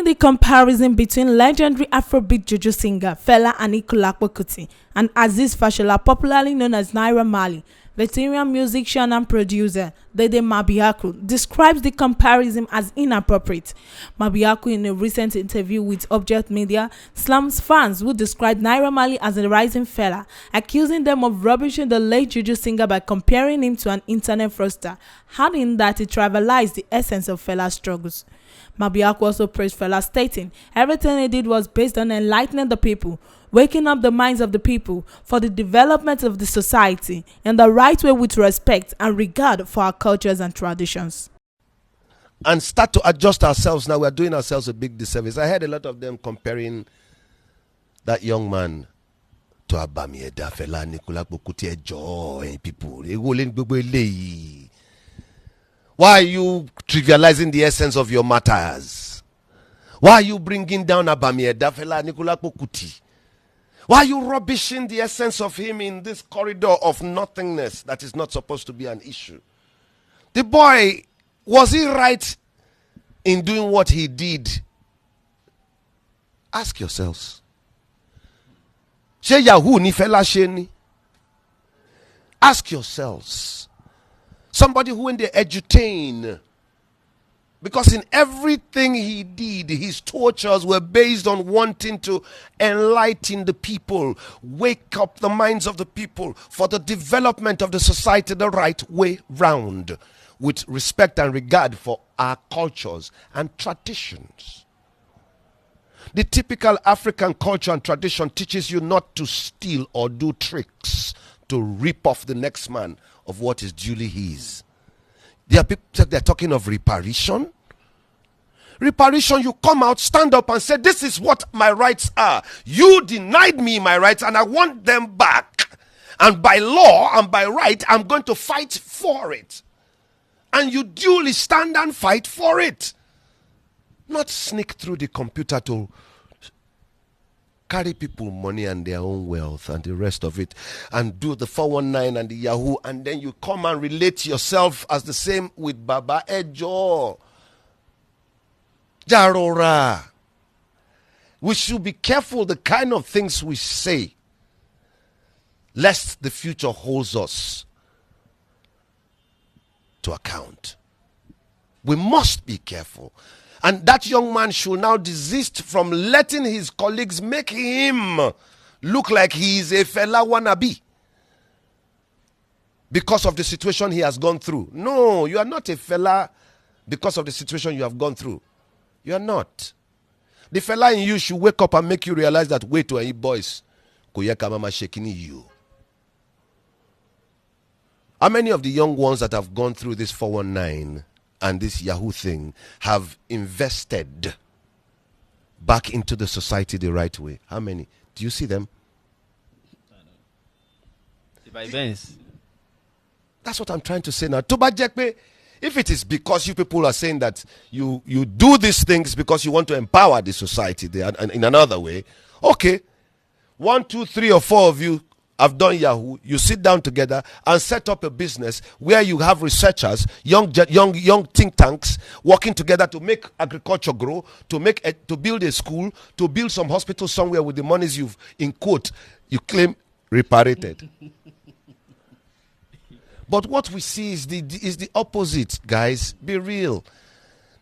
Explaining the comparison between legendary Afrobeat juju singer Fela Anikulapo and Aziz Fashola, popularly known as Naira Marley, veteran musician and producer Dede Mabiaku describes the comparison as inappropriate. Mabiaku, in a recent interview with Object Media, slams fans who described Naira Marley as a rising fella, accusing them of rubbishing the late juju singer by comparing him to an internet fraudster, adding that he trivialized the essence of Fela's struggles. Mabiaku also praised Fela, stating everything he did was based on enlightening the people, waking up the minds of the people for the development of the society in the right way with respect and regard for our cultures and traditions. And start to adjust ourselves. Now we are doing ourselves a big disservice. I heard a lot of them comparing that young man to Abamieda, Fela, Anikulapo Kuti, joy people. Why are you trivializing the essence of your matters? Why are you bringing down Abamieda, Fela, Anikulapo Kuti? Why are you rubbishing the essence of him in this corridor of nothingness that is not supposed to be an issue? The boy, was he right in doing what he did? Ask yourselves. She Yahoo ni Fela sheni? Ask yourselves. Somebody who in the edutain, because in everything he did, his tortures were based on wanting to enlighten the people, wake up the minds of the people for the development of the society the right way round, with respect and regard for our cultures and traditions. The typical African culture and tradition teaches you not to steal or do tricks to rip off the next man of what is duly his. There are people, they're talking of reparation. Reparation, you come out, stand up and say, this is what my rights are. You denied me my rights and I want them back. And by law and by right, I'm going to fight for it. And you duly stand and fight for it. Not sneak through the computer to carry people money and their own wealth and the rest of it, and do the 419 and the Yahoo, and then you come and relate yourself as the same with Baba Ejo. Jarora. We should be careful the kind of things we say, lest the future holds us to account. We must be careful. And that young man should now desist from letting his colleagues make him look like he is a Fela wannabe because of the situation he has gone through. No, you are not a Fela because of the situation you have gone through. You are not. The Fela in you should wake up and make you realize that, wait to any boys, Koyeka mama shaking you. How many of the young ones that have gone through this 419 and this Yahoo thing have invested back into the society the right way? How many? Do you see them? That's what I'm trying to say now. If it is because you people are saying that you do these things because you want to empower the society in another way, okay. 1, 2, 3 or 4 of you have done Yahoo. You sit down together and set up a business where you have researchers, young think tanks working together to make agriculture grow, to build a school, to build some hospital somewhere with the monies you've, in quote, you claim reparated. But what we see is the opposite, guys. Be real.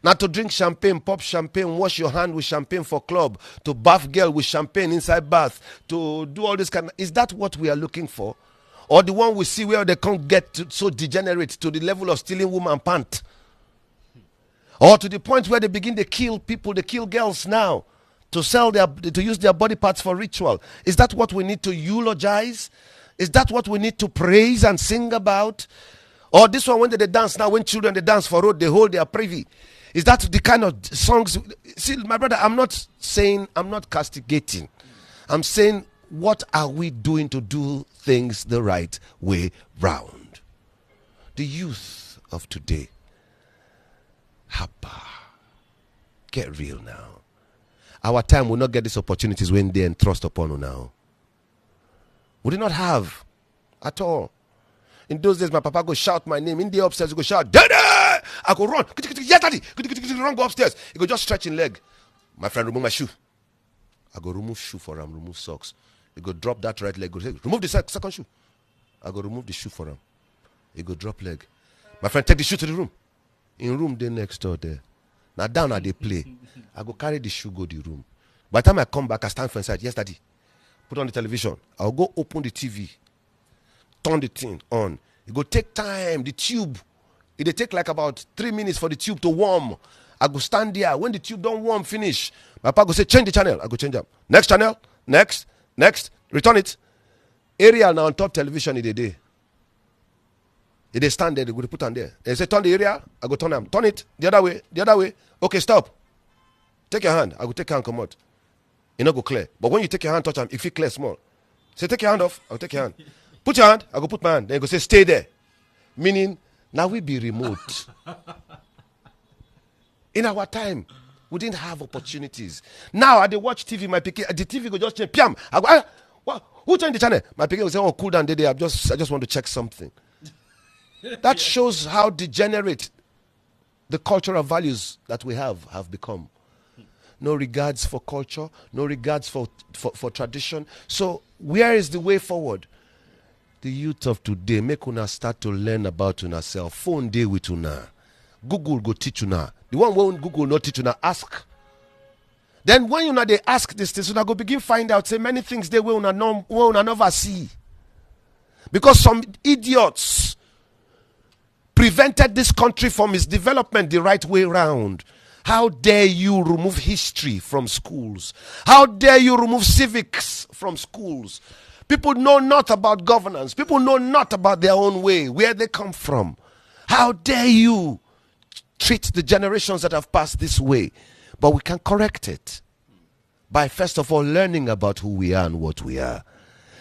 Now to drink champagne, pop champagne, wash your hand with champagne for club, to bath girl with champagne inside bath, to do all this kind of... Is that what we are looking for? Or the one we see where they can't get so degenerate to the level of stealing woman pant? Or to the point where they begin to kill people, they kill girls now, to use their body parts for ritual. Is that what we need to eulogize? Is that what we need to praise and sing about? Or this one, when they dance now, when children they dance for road, they hold their privy. Is that the kind of songs? See, my brother, I'm not castigating. I'm saying, what are we doing to do things the right way round? The youth of today, Hapa, get real now. Our time will not get these opportunities when they entrust upon you now. We did not have at all. In those days, my papa go shout my name. In the upstairs, he go shout, Dede! I go run. Yes, daddy. Run, go upstairs. He go just stretching leg. My friend remove my shoe. I go remove shoe for him, remove socks. He go drop that right leg, go say, remove the second shoe. I go remove the shoe for him. He go drop leg. My friend take the shoe to the room. In room they next door there. Now down at they play. I go carry the shoe, go the room. By the time I come back, I stand for inside. Yes, daddy. Put on the television. I'll go open the TV. Turn the thing on. It go take time. The tube. It take like about 3 minutes for the tube to warm. I go stand there. When the tube don't warm, finish. My papa go say, change the channel. I go change up. Next channel. Next. Return it. Aerial now on top television in the day. If they stand there, they go put on there. They say, turn the area. I go turn them. Turn it. The other way. Okay, stop. Take your hand. I go take your hand, come out. It not go clear. But when you take your hand, touch them, if it clear small. Say, take your hand off. I'll take your hand. Put your hand. I go put my hand. Then you go say, stay there. Meaning, now we be remote. In our time, we didn't have opportunities. Now, I dey watch TV, my pikin, the TV go just change. Piam. I go, what? Who changed the channel? My pikin will say, oh, cool down, Dede. I just want to check something. That shows how degenerate the cultural values that we have become. No regards for culture, no regards for tradition. So where is the way forward? The youth of today, make una start to learn about una self. Phone day with una. Google go teach una. The one where Google not teach una, ask. Then when una they ask this thing, una go begin find out, say many things they will una never see. Because some idiots prevented this country from its development the right way round. How dare you remove history from schools? How dare you remove civics from schools? People know not about governance. People know not about their own way, where they come from. How dare you treat the generations that have passed this way? But we can correct it by first of all learning about who we are and what we are.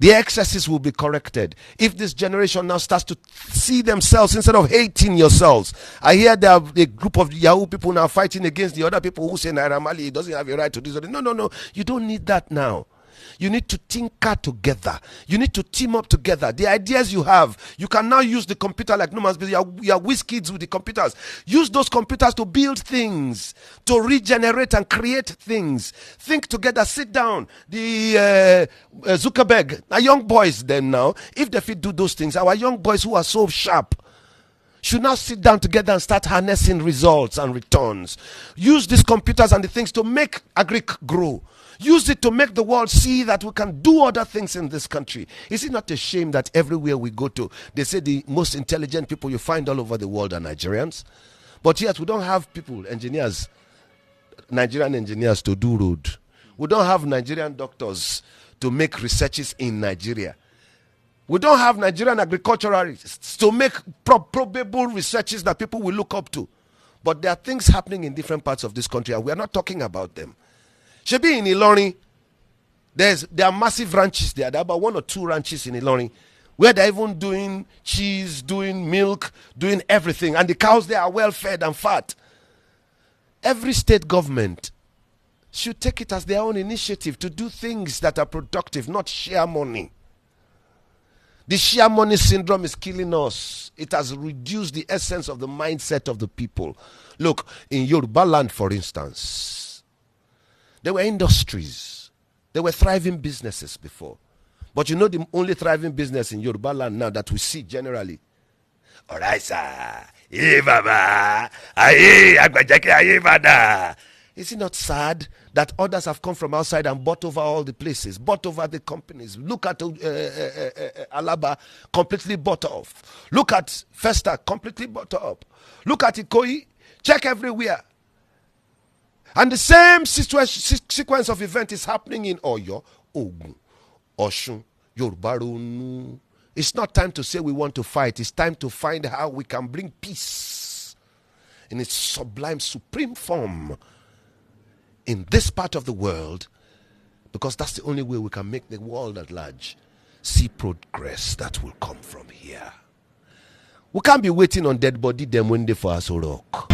The excesses will be corrected if this generation now starts to see themselves instead of hating yourselves. I hear there are a group of Yahoo people now fighting against the other people who say Naira Marley doesn't have a right to this. No. You don't need that now. You need to tinker together. You need to team up together. The ideas you have, you can now use the computer like no man's business. You are whiz kids with the computers. Use those computers to build things, to regenerate and create things. Think together. Sit down. The Zuckerberg, our young boys then now, if they fit do those things, our young boys who are so sharp should now sit down together and start harnessing results and returns. Use these computers and the things to make agric grow. Use it to make the world see that we can do other things in this country. Is it not a shame that everywhere we go to, they say the most intelligent people you find all over the world are Nigerians? But yet we don't have people, engineers, Nigerian engineers to do road. We don't have Nigerian doctors to make researches in Nigeria. We don't have Nigerian agriculturalists to make probable researches that people will look up to. But there are things happening in different parts of this country and we are not talking about them. Shebi in Ilorin, there are massive ranches there. There are about 1 or 2 ranches in Ilorin where they're even doing cheese, doing milk, doing everything. And the cows there are well fed and fat. Every state government should take it as their own initiative to do things that are productive, not share money. The share money syndrome is killing us. It has reduced the essence of the mindset of the people. Look, in Yoruba land, for instance, there were industries. There were thriving businesses before. But you know the only thriving business in Yoruba land now that we see generally? Alright, sir. Hey, Baba. Aye, Agbajake, aye, Bada. Is it not sad that others have come from outside and bought over all the places, bought over the companies? Look at Alaba, completely bought off. Look at Festa, completely bought up. Look at Ikoyi, check everywhere. And the same sequence of event is happening in Oyo, Ogun, Oshun, Yoruba. It's not time to say we want to fight. It's time to find how we can bring peace in its sublime, supreme form in this part of the world, because that's the only way we can make the world at large see progress that will come from here. We can't be waiting on dead body them when they for us rock.